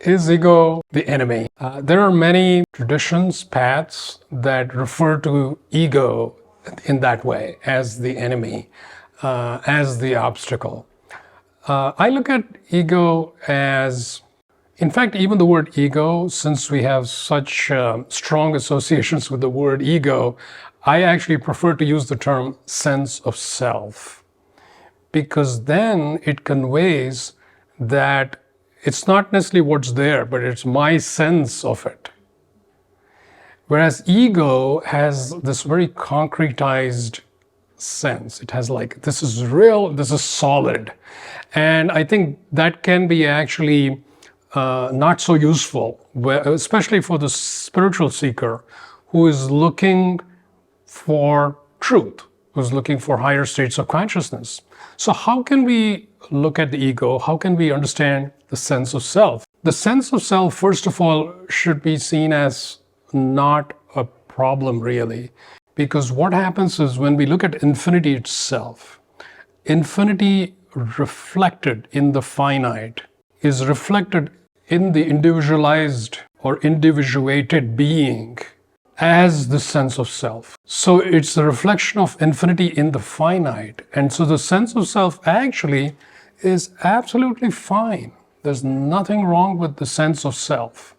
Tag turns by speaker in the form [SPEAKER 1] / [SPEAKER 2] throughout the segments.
[SPEAKER 1] Is ego the enemy? There are many traditions, paths that refer to ego in that way, as the enemy, as the obstacle. I look at ego as, in fact, even the word ego, since we have such strong associations with the word ego, I actually prefer to use the term sense of self, because then it conveys that it's not necessarily what's there, but it's my sense of it. Whereas ego has this very concretized sense. It has like, this is real, this is solid. And I think that can be actually not so useful, especially for the spiritual seeker who is looking for truth, who's looking for higher states of consciousness. So how can we look at the ego? How can we understand the sense of self? The sense of self, first of all, should be seen as not a problem really, because what happens is when we look at infinity itself, infinity reflected in the finite is reflected in the individualized or individuated being as the sense of self. So it's a reflection of infinity in the finite. And so the sense of self actually is absolutely fine. There's nothing wrong with the sense of self.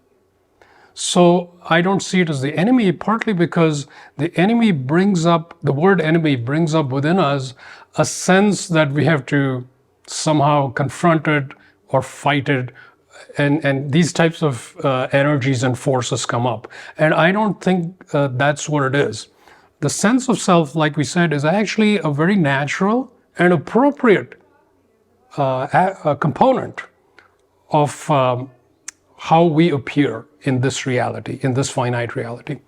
[SPEAKER 1] So I don't see it as the enemy, partly because the enemy brings up, the word enemy brings up within us a sense that we have to somehow confront it or fight it. And these types of energies and forces come up. And I don't think that's what it is. The sense of self, like we said, is actually a very natural and appropriate component of how we appear in this reality, in this finite reality.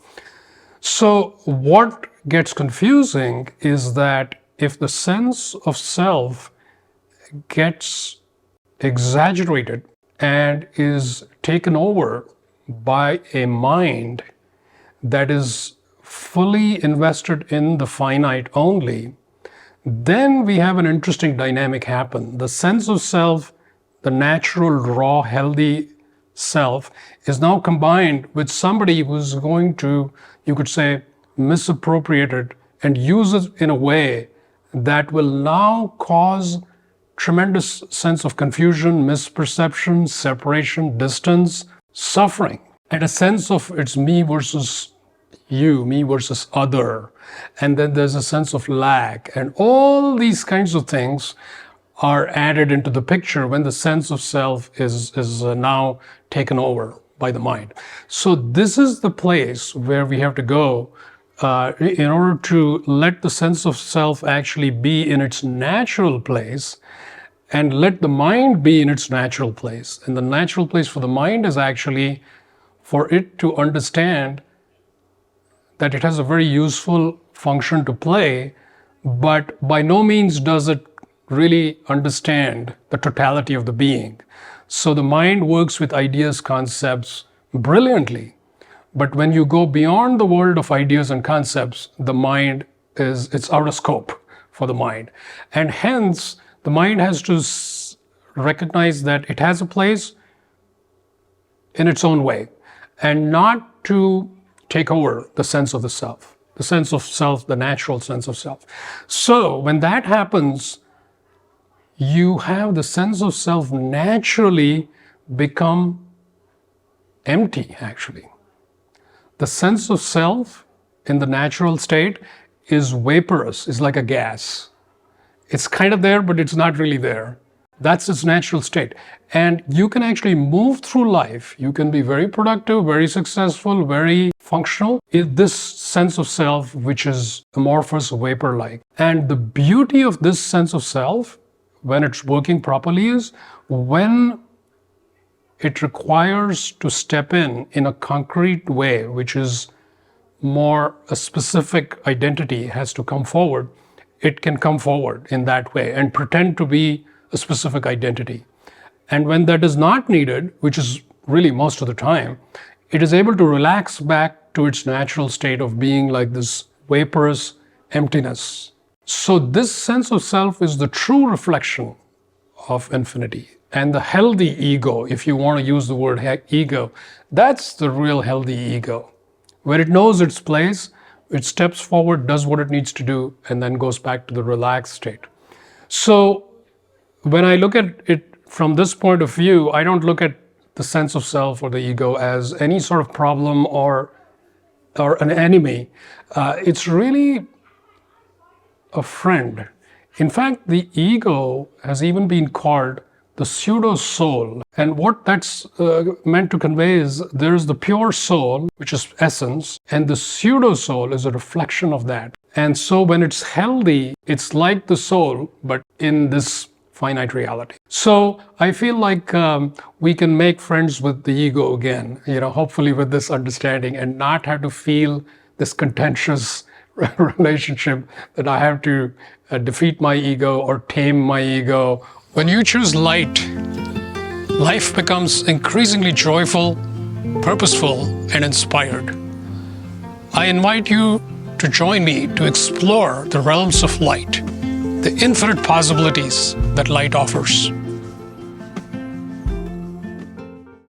[SPEAKER 1] So what gets confusing is that if the sense of self gets exaggerated and is taken over by a mind that is fully invested in the finite only, then we have an interesting dynamic happen. The sense of self, the natural, raw, healthy self, is now combined with somebody who's going to, you could say, misappropriate it and use it in a way that will now cause tremendous sense of confusion, misperception, separation, distance, suffering, and a sense of it's me versus you, me versus other. And then there's a sense of lack. And all these kinds of things are added into the picture when the sense of self is now taken over by the mind. So this is the place where we have to go in order to let the sense of self actually be in its natural place, and let the mind be in its natural place. And the natural place for the mind is actually for it to understand that it has a very useful function to play, but by no means does it really understand the totality of the being. So the mind works with ideas, concepts brilliantly. But when you go beyond the world of ideas and concepts, the mind it's out of scope for the mind. And hence, the mind has to recognize that it has a place in its own way, and not to take over the sense of the self, the natural sense of self. So when that happens, you have the sense of self naturally become empty, actually. The sense of self in the natural state is vaporous, is like a gas. It's kind of there, but it's not really there. That's its natural state. And you can actually move through life. You can be very productive, very successful, very functional in this sense of self, which is amorphous, vapor-like. And the beauty of this sense of self, when it's working properly, is when it requires to step in a concrete way, which is more a specific identity has to come forward. It can come forward in that way and pretend to be a specific identity. And when that is not needed, which is really most of the time, it is able to relax back to its natural state of being like this vaporous emptiness. So this sense of self is the true reflection of infinity. And the healthy ego, if you want to use the word ego, that's the real healthy ego. When it knows its place, it steps forward, does what it needs to do, and then goes back to the relaxed state. So when I look at it from this point of view, I don't look at the sense of self or the ego as any sort of problem or an enemy. It's really a friend. In fact, the ego has even been called the pseudo soul. And what that's meant to convey is there's the pure soul, which is essence, and the pseudo soul is a reflection of that. And so when it's healthy, it's like the soul, but in this finite reality. So I feel like we can make friends with the ego again, hopefully with this understanding, and not have to feel this contentious relationship that I have to defeat my ego or tame my ego. When you choose light, life becomes increasingly joyful, purposeful, and inspired. I invite you to join me to explore the realms of light, the infinite possibilities that light offers.